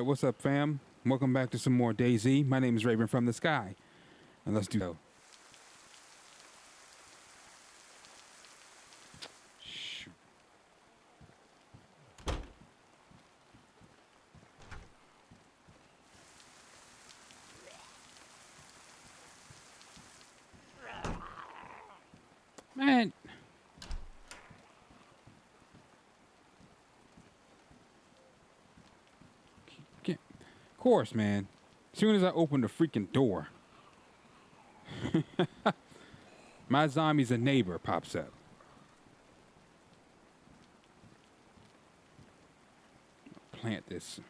Alright, what's up, fam? Welcome back to some more DayZ. My name is Raven from the Sky. And let's do so. Shoot. Man. Of course, man. As soon as I open the freaking door, my zombie's a neighbor pops up. Plant this.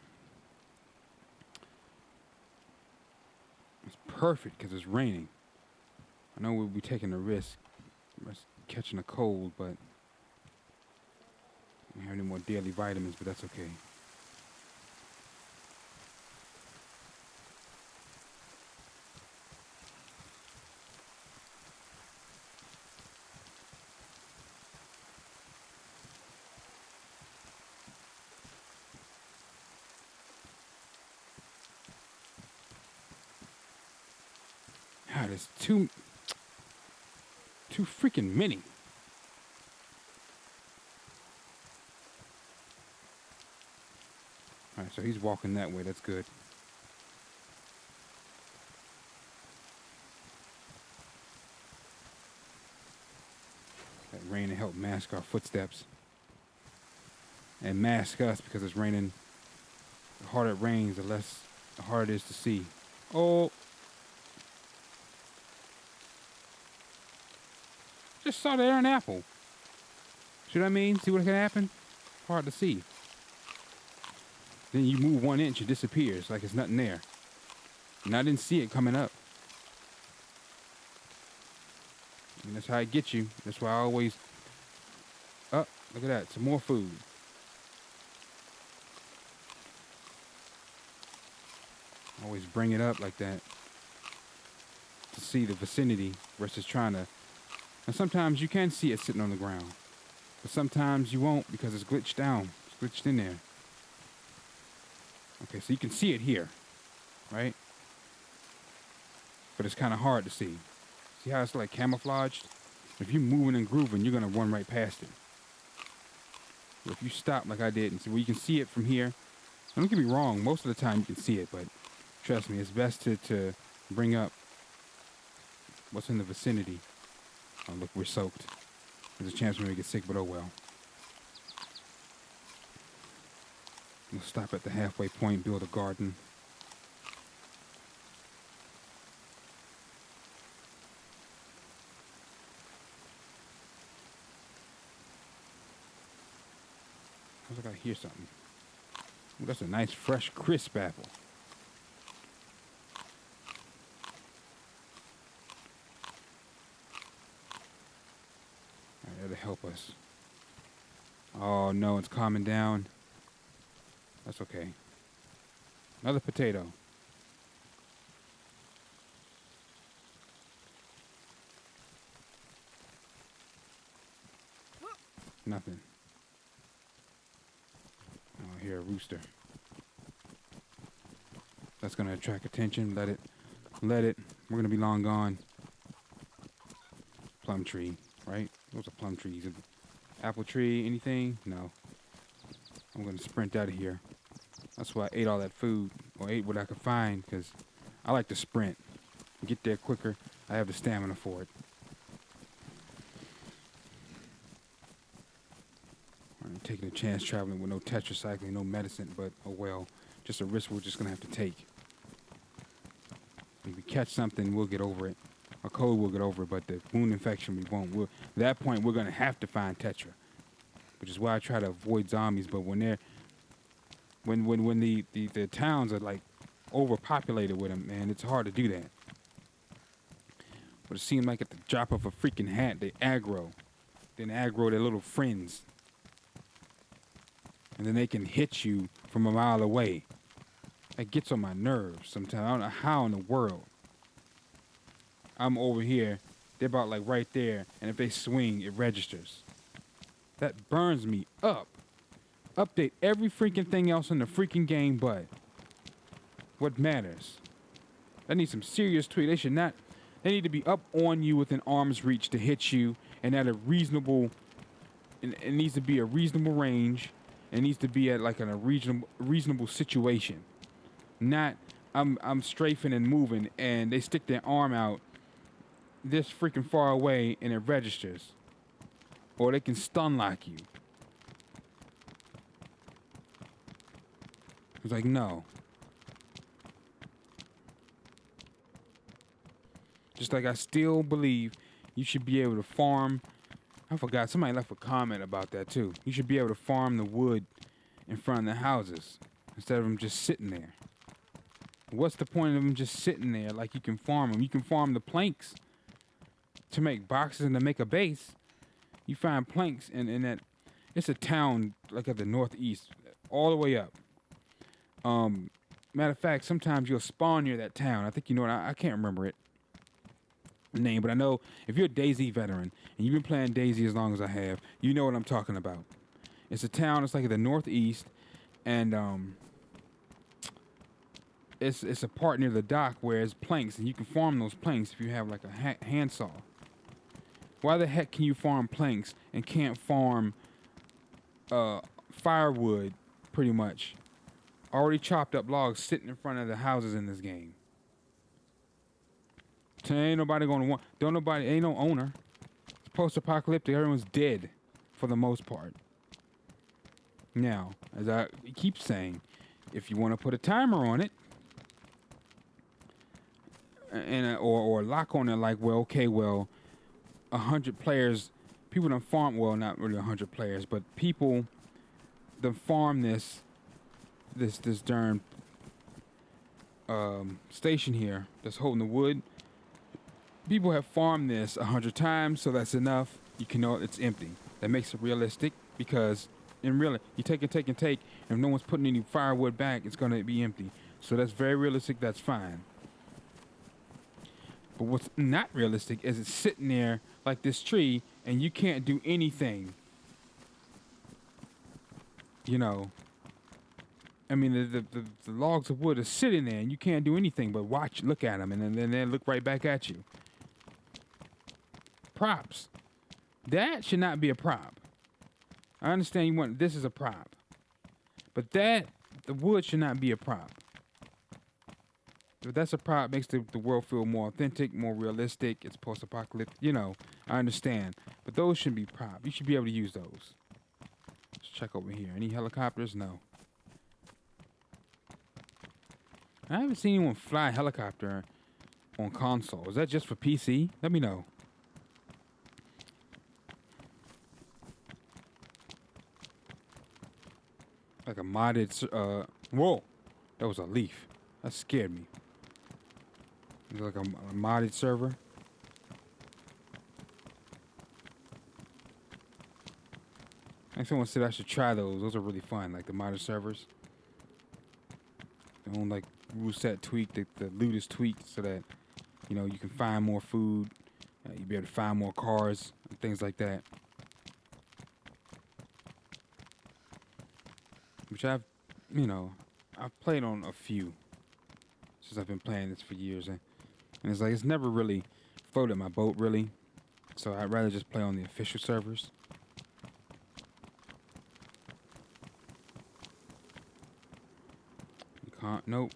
It's perfect because it's raining. I know we'll be taking a risk catching a cold, but I don't have any more daily vitamins, but that's okay. God, it's too freaking many. All right, so he's walking that way. That's good. That rain to help mask our footsteps and mask us because it's raining. The harder it rains, the harder it is to see. Oh. Just saw there an apple. See what I mean? See what can happen? Hard to see. Then you move 1 inch, it disappears like it's nothing there. And I didn't see it coming up. And that's how I get you. That's why I always... Oh, look at that. Some more food. Always bring it up like that. To see the vicinity versus trying to... And sometimes you can see it sitting on the ground. But sometimes you won't because it's glitched down. It's glitched in there. Okay, so you can see it here. Right? But it's kind of hard to see. See how it's like camouflaged? If you're moving and grooving, you're going to run right past it. But if you stop like I did and see, well, you can see it from here. Don't get me wrong, most of the time you can see it, but trust me, it's best to bring up what's in the vicinity. Oh, look, we're soaked. There's a chance we may get sick, but oh well. We'll stop at the halfway point, build a garden. Sounds like I hear something. Ooh, that's a nice, fresh, crisp apple. To help us. Oh no, it's calming down. That's okay. Another potato. Nothing. Oh, I hear a rooster. That's gonna attract attention. Let it. We're gonna be long gone. Plum tree, right? Those are plum trees. Apple tree, anything? No. I'm going to sprint out of here. That's why I ate all that food, or ate what I could find, because I like to sprint. Get there quicker. I have the stamina for it. I'm taking a chance traveling with no tetracycline, no medicine, but oh well. Just a risk we're just going to have to take. If we catch something, we'll get over it. A cold will get over it, but the wound infection we won't. At that point, we're going to have to find Tetra, which is why I try to avoid zombies. But when the towns are like overpopulated with them, man, it's hard to do that. But it seems like at the drop of a freaking hat, they aggro. Then aggro their little friends. And then they can hit you from a mile away. That gets on my nerves sometimes. I don't know how in the world. I'm over here, they're about like right there, and if they swing, it registers. That burns me up. Update every freaking thing else in the freaking game, but what matters. That needs some serious tweak. They should not. They need to be up on you within arm's reach to hit you, and at a reasonable. It needs to be a reasonable range. It needs to be at like a reasonable situation. Not I'm strafing and moving, and they stick their arm out this freaking far away, and it registers, or they can stun lock you. It's like no. Just like I still believe you should be able to farm. I forgot, somebody left a comment about that too. You should be able to farm the wood in front of the houses instead of them just sitting there. What's the point of them just sitting there like you can farm them? You can farm the planks to make boxes and to make a base. You find planks in that. It's a town like at the northeast, all the way up. Matter of fact, sometimes you'll spawn near that town. I think you know what, I can't remember it. Name, but I know if you're a DayZ veteran and you've been playing DayZ as long as I have, you know what I'm talking about. It's a town. It's like in the northeast, and it's a part near the dock where it's planks, and you can farm those planks if you have like a handsaw. Why the heck can you farm planks and can't farm firewood? Pretty much, already chopped up logs sitting in front of the houses in this game. Ain't nobody gonna want. Ain't no owner. It's post-apocalyptic. Everyone's dead, for the most part. Now, as I keep saying, if you want to put a timer on it, and or a lock on it, like 100 players, people don't farm. Well, not really 100 players, but people that farm this darn station here that's holding the wood. People have farmed this 100 times, so that's enough. You can know it's empty. That makes it realistic because, in real, you take and take and take, and if no one's putting any firewood back, it's going to be empty. So that's very realistic. That's fine. But what's not realistic is it's sitting there like this tree, and you can't do anything. You know. I mean, the logs of wood are sitting there, and you can't do anything but look at them, and then they look right back at you. Props. That should not be a prop. I understand this is a prop. But the wood should not be a prop. If that's a prop, it makes the world feel more authentic, more realistic. It's post-apocalyptic. You know, I understand. But those shouldn't be prop. You should be able to use those. Let's check over here. Any helicopters? No. I haven't seen anyone fly a helicopter on console. Is that just for PC? Let me know. Like a modded, whoa, that was a leaf. That scared me. It's like a modded server. I think someone said I should try those. Those are really fun, like the modded servers. They own like rule set tweak, the loot is tweaked so that, you know, you can find more food, you'll be able to find more cars, and things like that. Which I've played on a few since I've been playing this for years, and it's like it's never really floated my boat really, so I'd rather just play on the official servers. Nope.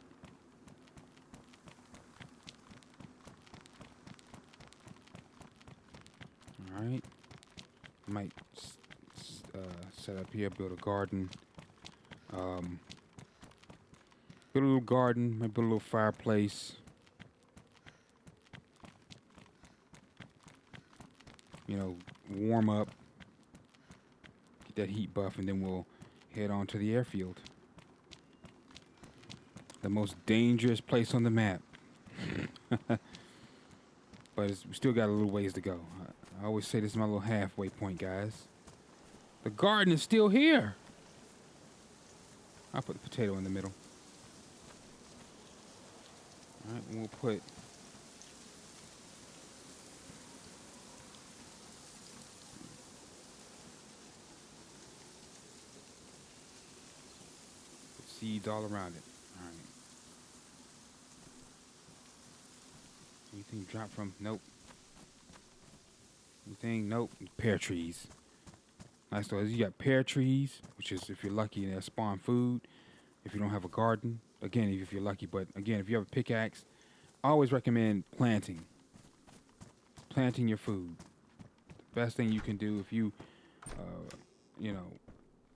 All right. Might set up here, build a garden. Build a little garden, might build a little fireplace. You know, warm up, get that heat buff, and then we'll head on to the airfield. The most dangerous place on the map. But we still got a little ways to go. I always say this is my little halfway point, guys. The garden is still here. I'll put the potato in the middle. All right, and we'll put seeds all around it. All right. Anything drop from? Nope. Anything? Nope. Pear trees. Nice though. You got pear trees, which is if you're lucky, they'll spawn food. If you don't have a garden, again, if you're lucky. But again, if you have a pickaxe, I always recommend planting. Planting your food. The best thing you can do if you, you know,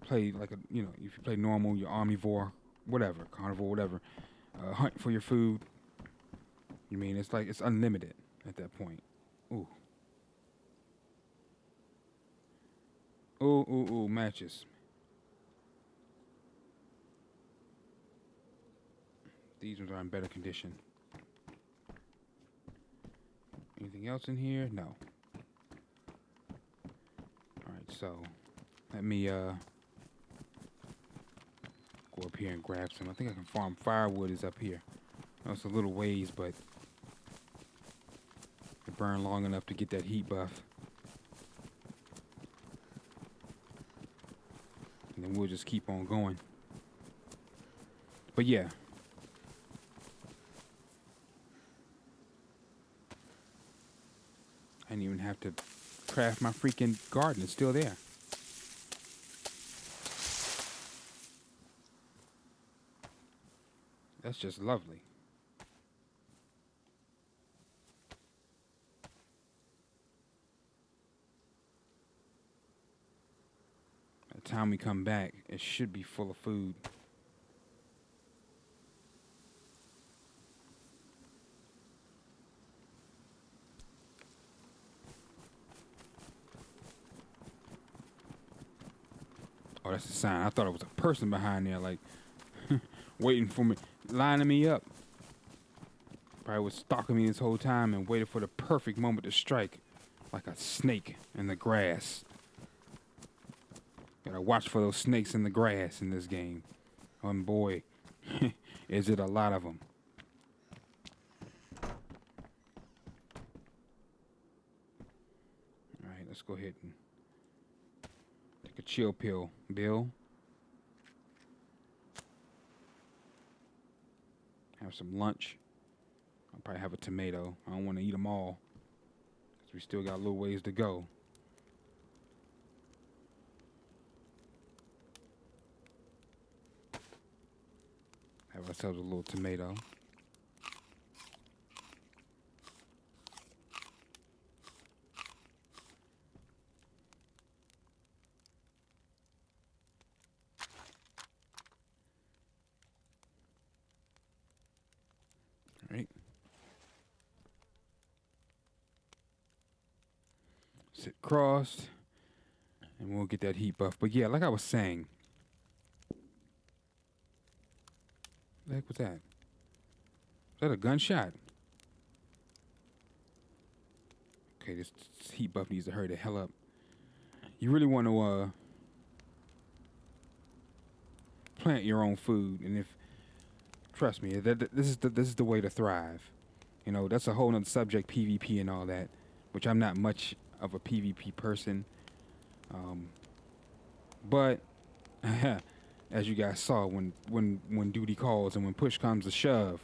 play like a, you know, if you play normal, you're omnivore, whatever, carnivore, whatever, hunt for your food. You mean it's like it's unlimited at that point. Ooh. Ooh, matches. These ones are in better condition. Anything else in here? No. Alright, so let me go up here and grab some. I think I can farm firewood is up here. I know it's a little ways, but it burn long enough to get that heat buff. And then we'll just keep on going. But yeah. I didn't even have to craft my freaking garden. It's still there. That's just lovely. By the time we come back, it should be full of food. Oh, that's a sign. I thought it was a person behind there, like, waiting for me, lining me up. Probably was stalking me this whole time and waited for the perfect moment to strike, like a snake in the grass. Gotta watch for those snakes in the grass in this game. And boy, is it a lot of them. All right, let's go ahead and take a chill pill, Bill. Have some lunch. I'll probably have a tomato. I don't want to eat them all, because we still got a little ways to go. Have ourselves a little tomato. All right. Sit crossed, and we'll get that heat buff. But yeah, like I was saying, what the heck was that? Is that a gunshot? Okay, this heat buff needs to hurry the hell up. You really want to plant your own food, and if trust me, this is the way to thrive. You know, that's a whole nother subject, PvP and all that, which I'm not much of a PvP person. But as you guys saw, when duty calls and when push comes to shove,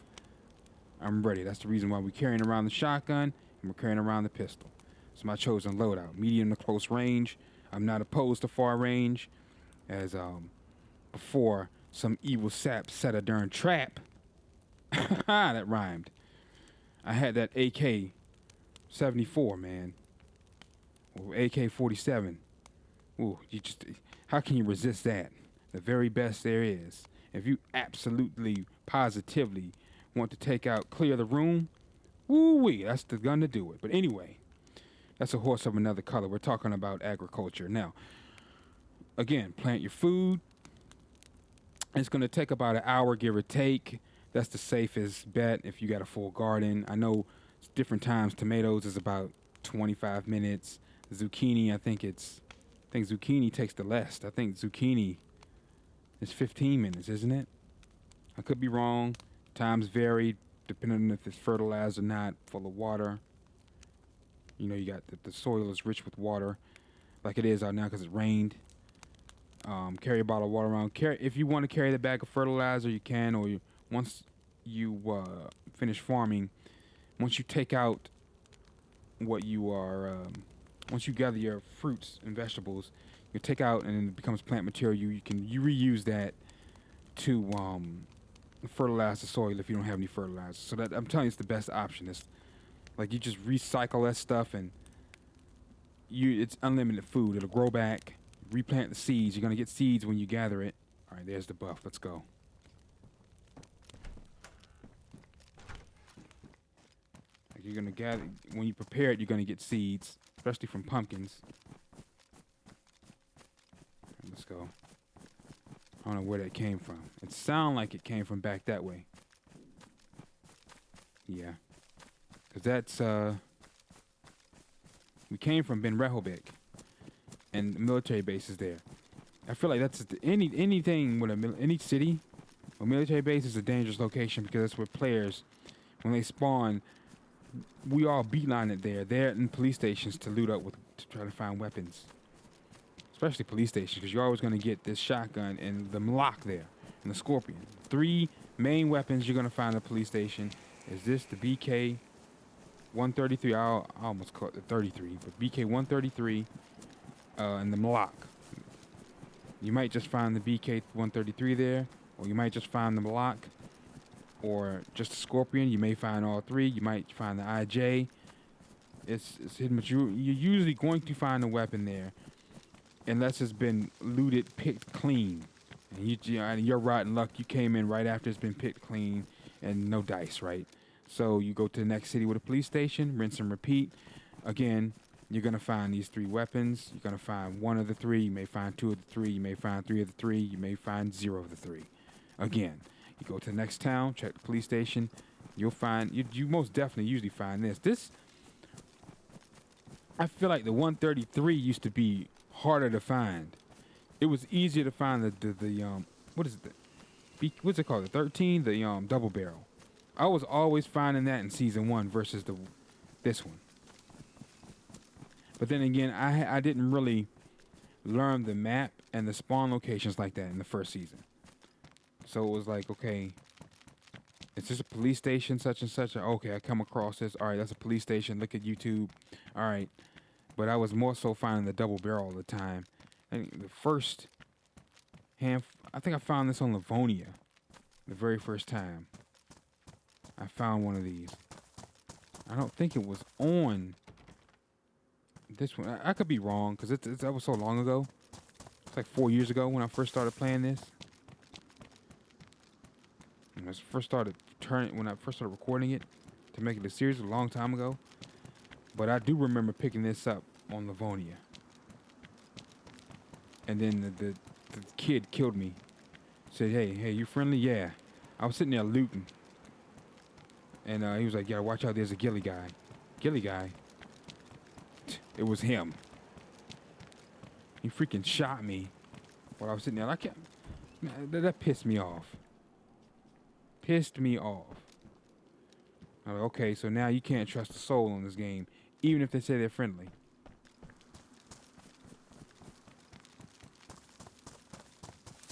I'm ready. That's the reason why we're carrying around the shotgun and we're carrying around the pistol. It's my chosen loadout. Medium to close range. I'm not opposed to far range, as before some evil sap set a darn trap. That rhymed. I had that AK-74, man. Or AK-47. Ooh, how can you resist that? The very best there is. If you absolutely, positively want to clear the room, woo-wee, that's the gun to do it. But anyway, that's a horse of another color. We're talking about agriculture. Now, again, plant your food. It's going to take about an hour, give or take. That's the safest bet if you got a full garden. I know it's different times. Tomatoes is about 25 minutes. Zucchini, I think zucchini takes the less. I think zucchini is 15 minutes, isn't it? I could be wrong. Times vary depending on if it's fertilized or not, full of water. You know, you got the soil is rich with water, like it is out now because it rained. Carry a bottle of water around. If you want to carry the bag of fertilizer, you can. Or once you finish farming, once you take out what you are, once you gather your fruits and vegetables, you take out and it becomes plant material. You reuse that to fertilize the soil if you don't have any fertilizer. So that I'm telling you, it's the best option. It's like you just recycle that stuff and it's unlimited food. It'll grow back. Replant the seeds. You're gonna get seeds when you gather it. All right, there's the buff. Let's go. Like you're gonna gather when you prepare it. You're gonna get seeds, especially from pumpkins. Right, let's go. I don't know where that came from. It sounded like it came from back that way. Yeah, cause that's we came from Ben Rehoboth, and the military base is there. I feel like that's anything with any city or military base is a dangerous location because that's where players, when they spawn, we all beeline it there. They're in police stations to loot up to try to find weapons, especially police stations because you're always going to get this shotgun and the Mlock there and the Scorpion. 3 main weapons you're going to find at a police station is this, the BK 133. I almost called it the 33, but BK 133 and the Mlock. You might just find the BK-133 there, or you might just find the Mlock, or just the Scorpion. You may find all 3. You might find the IJ. It's hidden, but you're usually going to find a weapon there, unless it's been looted, picked clean. And you're rotten luck. You came in right after it's been picked clean, and no dice, right? So you go to the next city with a police station, rinse and repeat. Again, you're going to find these 3 weapons. You're going to find 1 of the 3. You may find 2 of the 3. You may find 3 of the 3. You may find 0 of the 3. Again, you go to the next town, check the police station. You'll find, you most definitely usually find this. I feel like the 133 used to be harder to find. It was easier to find the what is it? What's it called? The 13, the double barrel. I was always finding that in season 1 versus this one. But then again, I didn't really learn the map and the spawn locations like that in the first season. So it was like, okay, it's just a police station, such and such. Okay, I come across this. All right, that's a police station. Look at YouTube. All right. But I was more so finding the double barrel all the time. And the first I think I found this on Livonia the very first time. I found one of these. I don't think it was on this one. I could be wrong because that was so long ago. It's like 4 years ago when I first started playing this. When I first started recording it to make it a series a long time ago. But I do remember picking this up on Livonia. And then the kid killed me. Said, hey, you friendly? Yeah. I was sitting there looting. And he was like, yeah, watch out, there's a ghillie guy. Ghillie guy? It was him. He freaking shot me while I was sitting there. That pissed me off. Pissed me off. I was like, okay, so now you can't trust a soul in this game, even if they say they're friendly.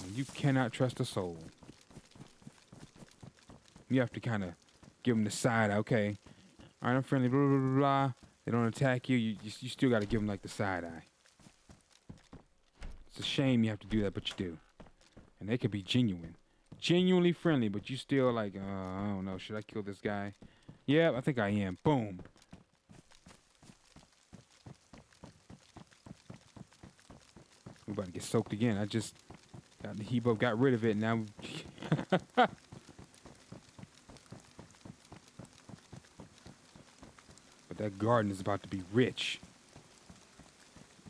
And you cannot trust a soul. You have to kind of give them the side, okay. All right, I'm friendly, blah, blah, blah, blah. They don't attack you. You still got to give them like the side eye. It's a shame you have to do that, but you do. And they could be genuinely friendly, but you still like, I don't know, should I kill this guy? Yeah, I think I am. Boom. We're about to get soaked again. I just got the heap up, got rid of it, and now. But that garden is about to be rich.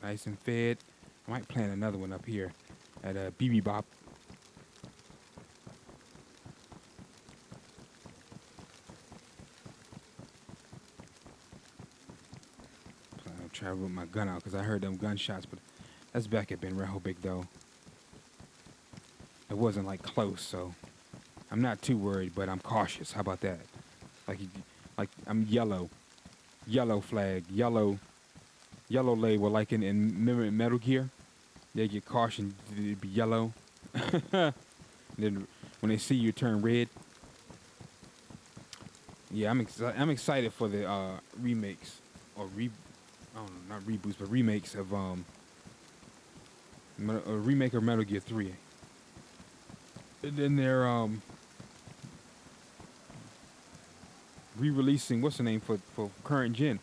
Nice and fed. I might plant another one up here at BB Bop. I'll travel with my gun out because I heard them gunshots, but that's back at Ben Rehoboth though. It wasn't like close, so I'm not too worried, but I'm cautious. How about that? Like I'm yellow flag, yellow label, like in Metal Gear. They get cautioned to be yellow. Then when they see you turn red. Yeah, I'm excited for the remakes or I don't know, not reboots, but remakes of a remake of Metal Gear 3. And then they're re-releasing what's the name for current gen,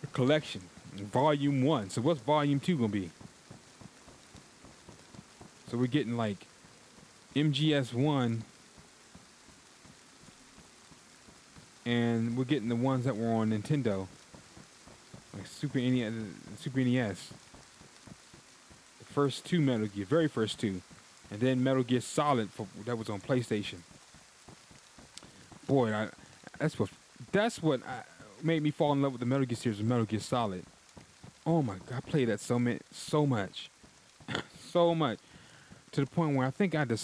the collection, Volume 1. So what's Volume 2 gonna be? So we're getting like MGS1, and we're getting the ones that were on Nintendo, like Super NES. The first two Metal Gear, very first two, and then Metal Gear Solid that was on PlayStation. Boy, that's what made me fall in love with the Metal Gear series of Metal Gear Solid. Oh my God, I played that so much, so much, to the point where I think I was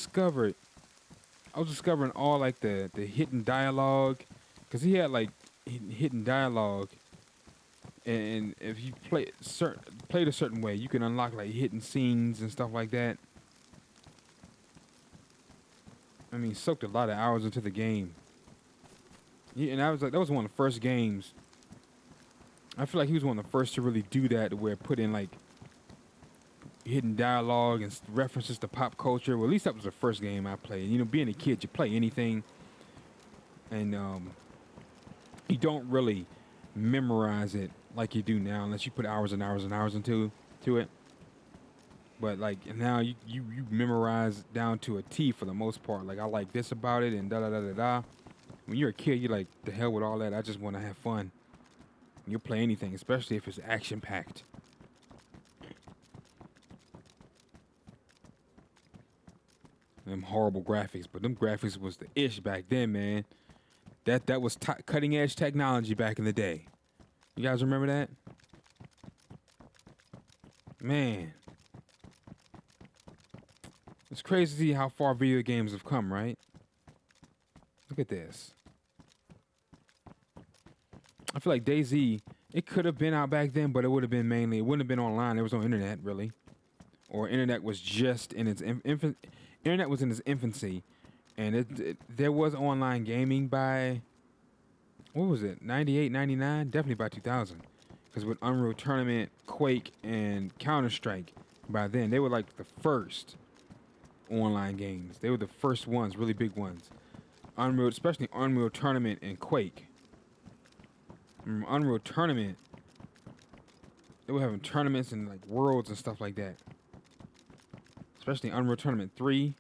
discovering all like the hidden dialogue, because he had like hidden dialogue, and if you played a certain way, you can unlock like hidden scenes and stuff like that. I mean, soaked a lot of hours into the game. Yeah, and I was like, that was one of the first games. I feel like he was one of the first to really do that, where it put in like hidden dialogue and references to pop culture. Well, at least that was the first game I played. You know, being a kid, you play anything, and you don't really memorize it like you do now, unless you put hours and hours and hours into it. But like now, you memorize down to a T for the most part. Like, I like this about it, and da da da da da. When you're a kid, you're like, the hell with all that. I just want to have fun. And you'll play anything, especially if it's action packed. Them horrible graphics, but them graphics was the ish back then, man. That was cutting edge technology back in the day. You guys remember that? Man, it's crazy to see how far video games have come, right? Look at this. I feel like DayZ, it could have been out back then, but it would have been it wouldn't have been online. It was on internet, really. Or internet was just in its internet was in its infancy, and there was online gaming by, what was it, 98, 99? Definitely by 2000. Because with Unreal Tournament, Quake, and Counter-Strike, by then, they were like the first online games. They were the first ones, really big ones. Especially Unreal Tournament and Quake. Unreal Tournament, they were having tournaments and like worlds and stuff like that. Especially Unreal Tournament 3.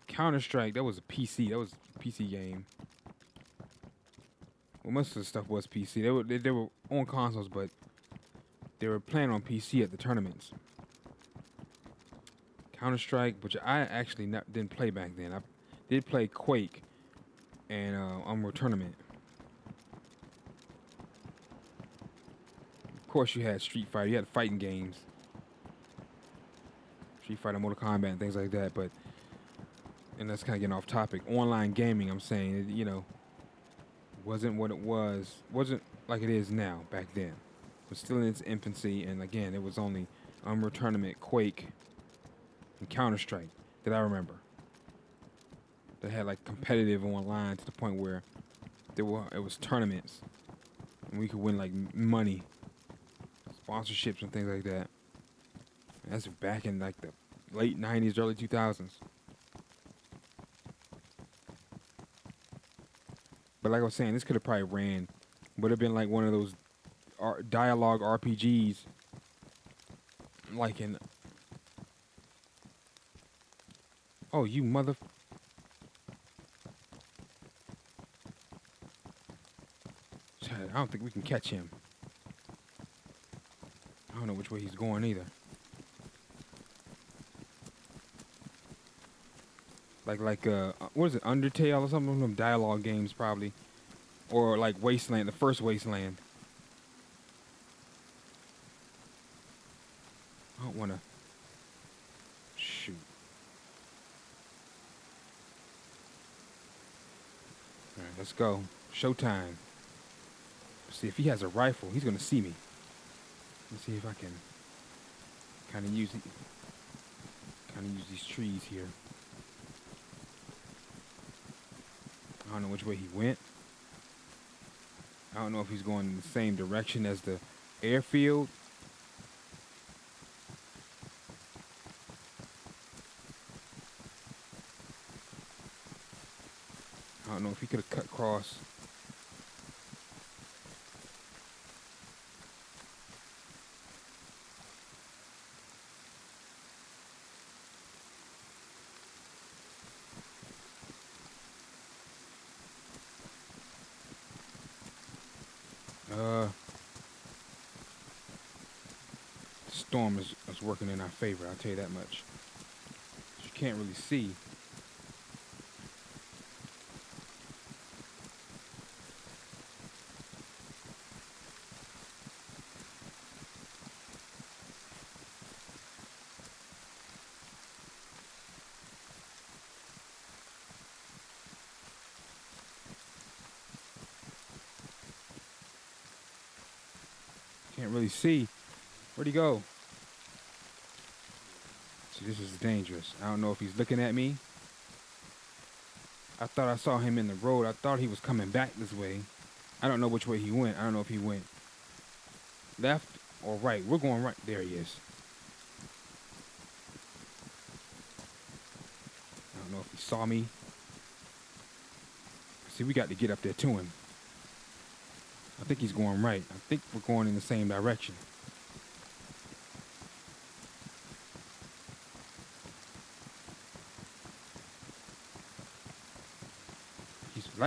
Counter-Strike, that was a PC. That was a PC game. Well, most of the stuff was PC. They were on consoles, but they were playing on PC at the tournaments. Counter-Strike, which I actually didn't play back then. I did play Quake and Unreal Tournament. Of course, you had Street Fighter. You had fighting games. Street Fighter, Mortal Kombat, and things like that. But, and that's kind of getting off topic. Online gaming, I'm saying, wasn't what it was. Wasn't like it is now back then. It was still in its infancy. And again, it was only Unreal Tournament, Quake, and Counter-Strike that I remember. That had like competitive online to the point where it was tournaments. And we could win like money, sponsorships and things like that. And that's back in like the late 90s, early 2000s. But like I was saying, this could have probably would have been like one of those dialogue RPGs, like in, oh, you mother, I don't think we can catch him. I don't know which way he's going either. Like what is it, Undertale or something? One of them dialogue games probably. Or like Wasteland, the first Wasteland. I don't wanna shoot. Alright, let's go. Showtime. See, if he has a rifle, he's gonna see me. Let's see if I can kinda use these trees here. I don't know which way he went. I don't know if he's going in the same direction as the airfield. I don't know if he could have cut across. Storm is working in our favor, I'll tell you that much. You can't really see. Can't really see. Where'd he go? See, this is dangerous. I don't know if he's looking at me. I thought I saw him in the road. I thought he was coming back this way. I don't know which way he went. I don't know if he went left or right. We're going right. There he is. I don't know if he saw me. See, we got to get up there to him. I think he's going right. I think we're going in the same direction.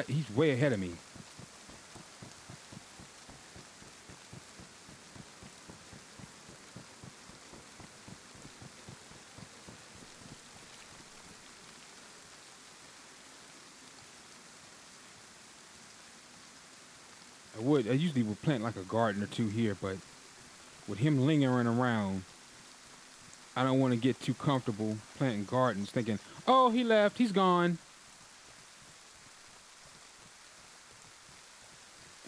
He's way ahead of me. I usually would plant like a garden or two here, but with him lingering around, I don't want to get too comfortable planting gardens thinking, oh, he left, he's gone.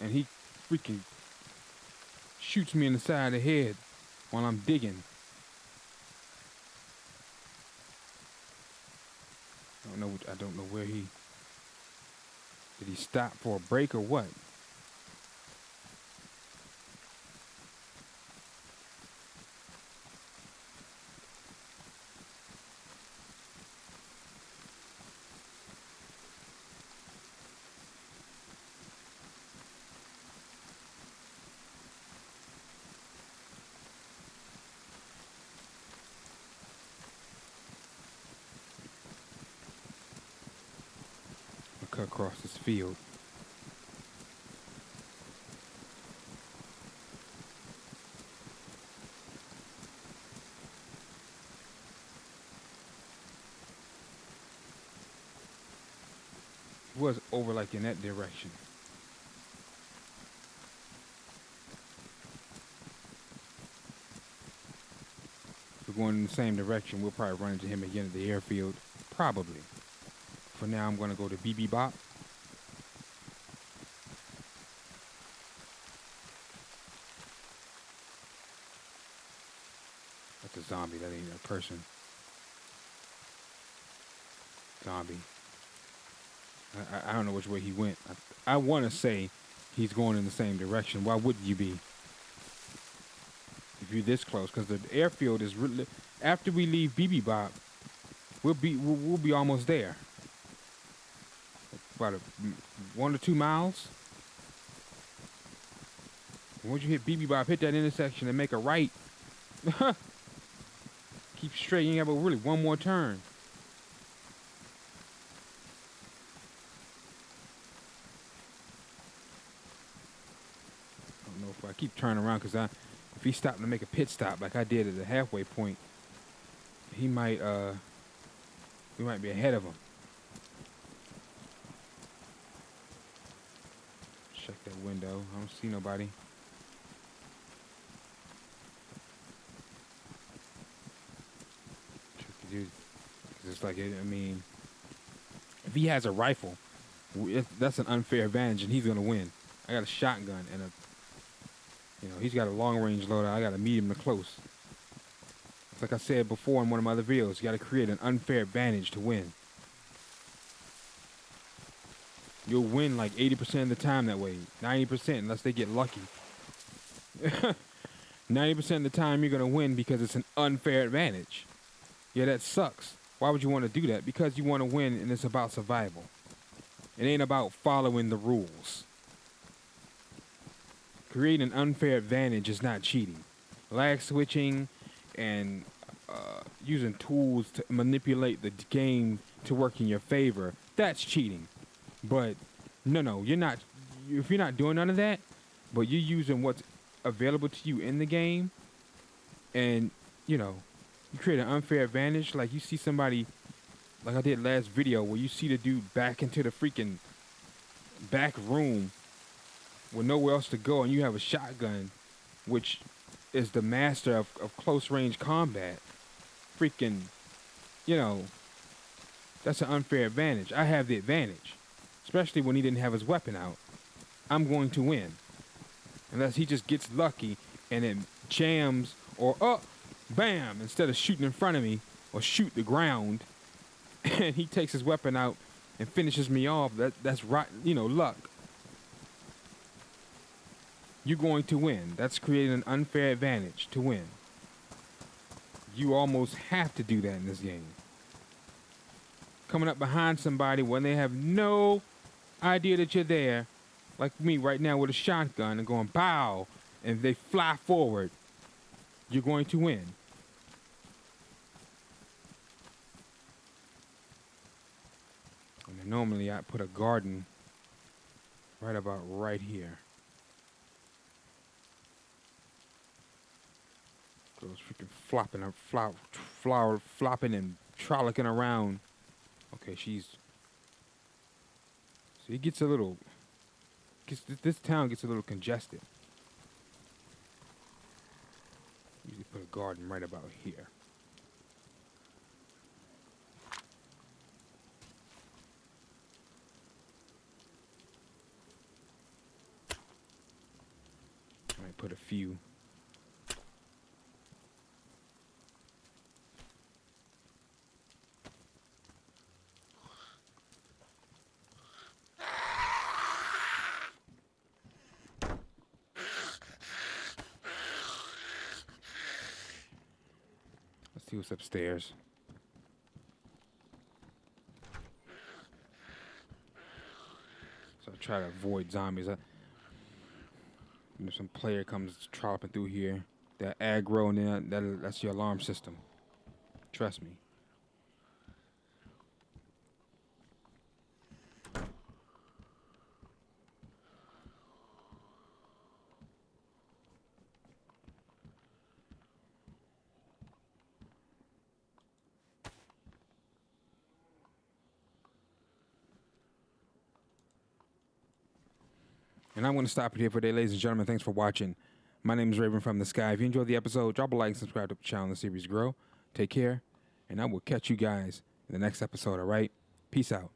And he freaking shoots me in the side of the head while I'm digging. I don't know where did he stop for a break or what? Cut across this field. It was over like in that direction. If we're going in the same direction, we'll probably run into him again at the airfield. Probably. For now, I'm going to go to BB Bop. That's a zombie. That ain't a person. Zombie. I don't know which way he went. I want to say he's going in the same direction. Why wouldn't you be? If you're this close, because the airfield is really. After we leave BB Bop, we'll be almost there. About 1 or 2 miles. Once you hit BB Bop, hit that intersection and make a right. Keep straight. You ain't got but really one more turn. I don't know if I keep turning around because if he stopped to make a pit stop like I did at the halfway point, we might be ahead of him. Check that window. I don't see nobody. Tricky dude. It's like, I mean, if he has a rifle, that's an unfair advantage, and he's gonna win. I got a shotgun and he's got a long range loader. I got a medium to close. Like I said before in one of my other videos, you got to create an unfair advantage to win. You'll win like 80% of the time that way. 90% unless they get lucky. 90% of the time you're going to win because it's an unfair advantage. Yeah, that sucks. Why would you want to do that? Because you want to win and it's about survival. It ain't about following the rules. Creating an unfair advantage is not cheating. Lag switching and using tools to manipulate the game to work in your favor, that's cheating. But no, you're not. If you're not doing none of that, but you're using what's available to you in the game, and you create an unfair advantage. Like you see somebody, like I did last video, where you see the dude back into the freaking back room with nowhere else to go, and you have a shotgun, which is the master of close range combat. Freaking, that's an unfair advantage. I have the advantage, especially when he didn't have his weapon out. I'm going to win. Unless he just gets lucky and then jams or, bam, instead of shooting in front of me or shoot the ground, and he takes his weapon out and finishes me off. That's right, luck. You're going to win. That's creating an unfair advantage to win. You almost have to do that in this game. Coming up behind somebody when they have no idea that you're there, like me right now with a shotgun, and going bow, and they fly forward, you're going to win. And then normally I put a garden right about right here. Girls freaking flopping and frolicking around. Okay, so it gets a little, this town gets a little congested. Usually put a garden right about here. I might put a few. Let's see what's upstairs. So I try to avoid zombies. If some player comes trolloping through here, that aggro, and then that's your alarm system. Trust me. And I'm going to stop it here for today, ladies and gentlemen. Thanks for watching. My name is Raven from the Sky. If you enjoyed the episode, drop a like and subscribe to the channel and the series grow. Take care, and I will catch you guys in the next episode, all right? Peace out.